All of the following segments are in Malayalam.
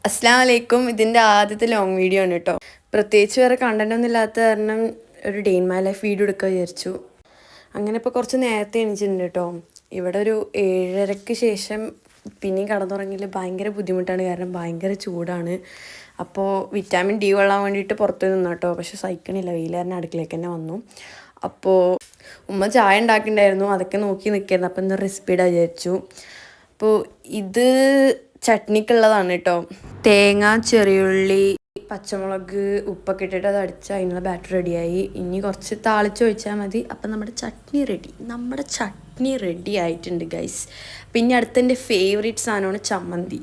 അസ്സലാമു അലൈക്കും. ഇതിൻ്റെ ആദ്യത്തെ ലോങ് വീഡിയോ ആണ് കേട്ടോ. പ്രത്യേകിച്ച് വേറെ കണ്ടൻ്റ് ഒന്നും ഇല്ലാത്ത കാരണം ഒരു day in my life video എടുക്കാൻ വിചാരിച്ചു. അങ്ങനെ ഇപ്പോൾ കുറച്ച് നേരത്തെ എണീച്ചിട്ടുണ്ട് കേട്ടോ. ഇവിടെ ഒരു 7:30ക്ക് ശേഷം പിന്നെയും കടന്നുറങ്ങിയിൽ ഭയങ്കര ബുദ്ധിമുട്ടാണ്, കാരണം ഭയങ്കര ചൂടാണ്. അപ്പോൾ വിറ്റാമിൻ ഡി കൊള്ളാൻ വേണ്ടിയിട്ട് പുറത്ത് നിന്നു കേട്ടോ. പക്ഷെ സഹിക്കണില്ല, വെയിലാറിന് അടുക്കളേക്ക് തന്നെ വന്നു. അപ്പോൾ ഉമ്മ ചായ ഉണ്ടാക്കിയിട്ടുണ്ടായിരുന്നു, അതൊക്കെ നോക്കി നിൽക്കുന്നത്. അപ്പോൾ എന്താ റെസിപ്പി ഇടാൻ വിചാരിച്ചു. അപ്പോൾ ഇത് ചട്നിക്കുള്ളതാണ് കേട്ടോ. തേങ്ങ, ചെറിയുള്ളി, പച്ചമുളക്, ഉപ്പൊക്കെ ഇട്ടിട്ട് അത് അടിച്ച് അതിനുള്ള ബാറ്റർ റെഡിയായി. ഇനി കുറച്ച് താളിച്ച് ഒഴിച്ചാൽ മതി. അപ്പം നമ്മുടെ ചട്നി റെഡി ആയിട്ടുണ്ട് ഗൈസ്. പിന്നെ അടുത്തെൻ്റെ ഫേവറേറ്റ് സാധനമാണ് ചമ്മന്തി.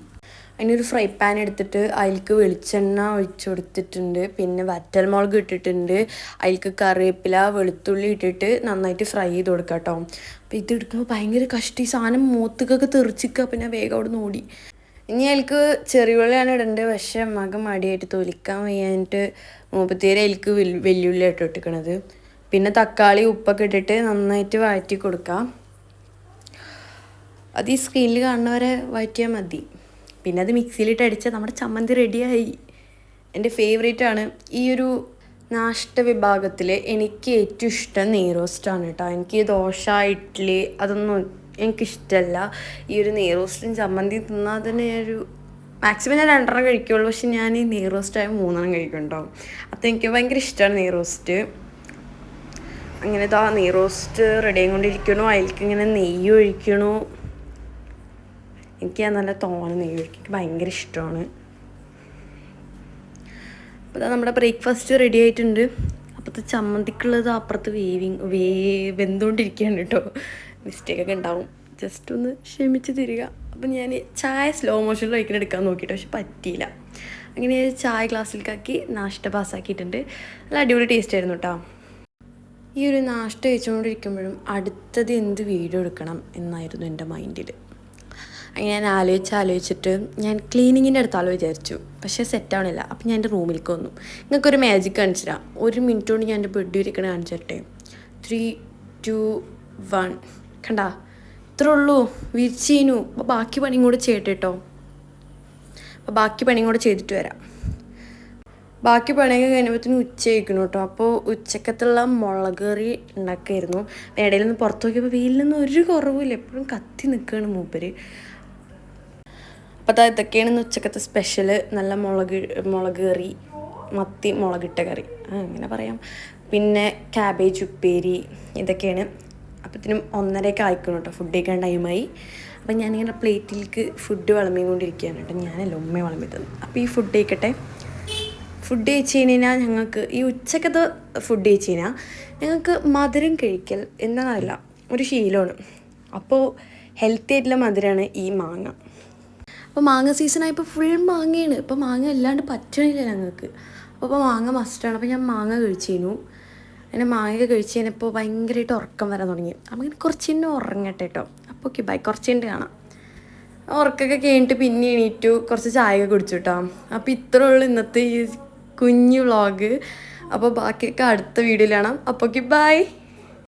അതിനൊരു ഫ്രൈ പാൻ എടുത്തിട്ട് അതിലേക്ക് വെളിച്ചെണ്ണ ഒഴിച്ചു കൊടുത്തിട്ടുണ്ട്. പിന്നെ വറ്റൽമുളക് ഇട്ടിട്ടുണ്ട്. അതിലേക്ക് കറിവേപ്പില, വെളുത്തുള്ളി ഇട്ടിട്ട് നന്നായിട്ട് ഫ്രൈ ചെയ്ത് കൊടുക്കാം കേട്ടോ. അപ്പോൾ ഇത് എടുക്കുമ്പോൾ ഭയങ്കര കഷ്ടി സാധനം മൂത്തുക്കൊക്കെ തെറിച്ചിക്കുക. പിന്നെ വേഗം അവിടെ നിന്ന് ഓടി. ഇനി അതിലേക്ക് ചെറിയുള്ളിയാണ് ഇടേണ്ടത്. പക്ഷേ മകൻ മടിയായിട്ട് തൊലിക്കാൻ വയ്യാഞ്ഞിട്ട് മൂപ്പത്തേര് അതിലേക്ക് വെല്ലുള്ളി ഇട്ടിരിക്കണത്. പിന്നെ തക്കാളി, ഉപ്പൊക്കെ ഇട്ടിട്ട് നന്നായിട്ട് വഴറ്റി കൊടുക്കാം. അത് ഈ സ്ക്രീനിൽ കാണുന്നവരെ വഴറ്റിയാൽ മതി. പിന്നെ അത് മിക്സിയിലിട്ട് അടിച്ചാൽ നമ്മുടെ ചമ്മന്തി റെഡിയായി. എൻ്റെ ഫേവറേറ്റാണ്. ഈ ഒരു നാഷ്ട വിഭാഗത്തിൽ എനിക്ക് ഏറ്റവും ഇഷ്ടം നെയ്റോസ്റ്റാണ് കേട്ടോ. എനിക്ക് ദോശ, ഇഡ്ഡലി അതൊന്നും എനിക്കിഷ്ടമല്ല. ഈ ഒരു നെയ്റോസ്റ്റും ചമ്മന്തി തിന്നാൽ തന്നെ ഒരു മാക്സിമം ഞാൻ 2 കഴിക്കുള്ളൂ. പക്ഷെ ഞാൻ ഈ നെയ്റോസ്റ്റായ 3 കഴിക്കുന്നുണ്ടാവും. അപ്പോൾ എനിക്ക് ഭയങ്കര ഇഷ്ടമാണ് നെയ്റോസ്റ്റ്. അങ്ങനെ നെയ്റോസ്റ്റ് റെഡി ആയിക്കൊണ്ടിരിക്കണു. അതിലേക്ക് ഇങ്ങനെ നെയ്യ് ഒഴിക്കണു. എനിക്ക് നല്ല തോനെ നെയ്യ് ഒഴിക്കും, എനിക്ക് ഭയങ്കര ഇഷ്ടമാണ്. അപ്പോൾ നമ്മുടെ ബ്രേക്ക്ഫാസ്റ്റ് റെഡി ആയിട്ടുണ്ട്. അപ്പോഴത്തെ ചമ്മന്തിക്കുള്ളത് അപ്പുറത്ത് വെന്തുകൊണ്ടിരിക്കുകയാണ് കേട്ടോ. മിസ്റ്റേക്കൊക്കെ ഉണ്ടാവും, ജസ്റ്റ് ഒന്ന് ക്ഷമിച്ച് തരിക. അപ്പം ഞാൻ ചായ സ്ലോ മോഷനിൽ എടുക്കാൻ നോക്കിയിട്ട് പക്ഷെ പറ്റിയില്ല. അങ്ങനെ ചായ ഗ്ലാസ്സിലേക്കാക്കി നാഷ്ട പാസ്സാക്കിയിട്ടുണ്ട്. നല്ല അടിപൊളി ടേസ്റ്റ് ആയിരുന്നു കേട്ടോ. ഈ ഒരു നാഷ്ട കഴിച്ചുകൊണ്ടിരിക്കുമ്പോഴും അടുത്തത് എന്ത് വീഡിയോ എടുക്കണം എന്നായിരുന്നു എൻ്റെ മൈൻഡിൽ. അങ്ങനെ ഞാൻ ആലോചിച്ചിട്ട് ഞാൻ ക്ലീനിങ്ങിൻ്റെ അടുത്താലോ വിചാരിച്ചു. പക്ഷേ സെറ്റാവണില്ല. അപ്പം ഞാൻ എൻ്റെ റൂമിലേക്ക് വന്നു. നിങ്ങൾക്കൊരു മാജിക് കാണിച്ചു തരാം. 1 മിനിറ്റ് കൊണ്ട് ഞാൻ എൻ്റെ ബെഡ് ഇരിക്കണ കാണിച്ചിട്ടെ. 3, 2, 1 കണ്ടാ, ഇത്രേ ഉള്ളൂ. വിരിച്ചീനു. അപ്പോൾ ബാക്കി പണിയും കൂടെ ചെയ്യട്ടെ കേട്ടോ. അപ്പോൾ ബാക്കി പണിയും കൂടെ ചെയ്തിട്ട് വരാം. ബാക്കി പണിയൊക്കെ കഴിഞ്ഞപ്പോഴത്തേനും ഉച്ച കഴിക്കണം കേട്ടോ. അപ്പോൾ ഉച്ചക്കത്തുള്ള മുളക് കറി ഉണ്ടാക്കിയായിരുന്നു. ഇടയിൽ നിന്ന് പുറത്ത് നോക്കിയപ്പോൾ വെയിലൊന്നും ഒരു കുറവില്ല, എപ്പോഴും കത്തി നിൽക്കുകയാണ് മൂപ്പര്. അപ്പോൾ ഇതൊക്കെയാണ് ഇന്ന് ഉച്ചക്കത്തെ സ്പെഷ്യൽ. നല്ല മുളക് കറി, മത്തി മുളകിട്ട കറി, അങ്ങനെ പറയാം. പിന്നെ ക്യാബേജ് ഉപ്പേരി, ഇതൊക്കെയാണ്. അപ്പോഴത്തേനും 1:30 ആയിക്കണം കേട്ടോ. ഫുഡ് കഴിക്കാൻ ടൈമായി. അപ്പം ഞാനിങ്ങനെ പ്ലേറ്റിലേക്ക് ഫുഡ് വിളമ്പിക്കൊണ്ടിരിക്കുകയാണ് കേട്ടോ. ഞാനല്ല, ഉമ്മ വിളമ്പി തന്നു. അപ്പോൾ ഈ ഫുഡ് കഴിക്കട്ടെ. ഫുഡ് കഴിച്ച് കഴിഞ്ഞാൽ ഞങ്ങൾക്ക് ഈ ഉച്ചക്കത്തെ ഫുഡ് കഴിച്ച് കഴിഞ്ഞാൽ ഞങ്ങൾക്ക് മധുരം കഴിക്കൽ എന്താണെന്നറിയില്ല, ഒരു ശീലമാണ്. അപ്പോൾ ഹെൽത്തി ആയിട്ടുള്ള മധുരമാണ് ഈ മാങ്ങ. അപ്പോൾ മാങ്ങ സീസണായപ്പോൾ ഫുൾ മാങ്ങയാണ്. ഇപ്പോൾ മാങ്ങ അല്ലാണ്ട് പറ്റണില്ല ഞങ്ങൾക്ക്. അപ്പോൾ മാങ്ങ മസ്റ്റാണ്. അപ്പോൾ ഞാൻ മാങ്ങ കഴിച്ചിരുന്നു. അങ്ങനെ മാങ്ങയൊക്കെ കഴിച്ച് കഴിഞ്ഞപ്പോൾ ഭയങ്കരമായിട്ട് ഉറക്കം വരാൻ തുടങ്ങി. അപ്പോൾ ഇങ്ങനെ കുറച്ച് തന്നെ ഉറങ്ങട്ടെ കേട്ടോ. അപ്പോൾ ഓക്കെ ബൈ, കുറച്ച് കഴിഞ്ഞിട്ട് കാണാം. ഉറക്കമൊക്കെ കഴിഞ്ഞിട്ട് പിന്നെ എണീറ്റു, കുറച്ച് ചായയൊക്കെ കുടിച്ചു കേട്ടോ. അപ്പോൾ ഇത്രേ ഉള്ളൂ ഇന്നത്തെ ഈ കുഞ്ഞു വ്ളോഗ്. അപ്പോൾ ബാക്കിയൊക്കെ അടുത്ത വീഡിയോയിൽ കാണാം. അപ്പോൾ ഓക്കെ ബൈ.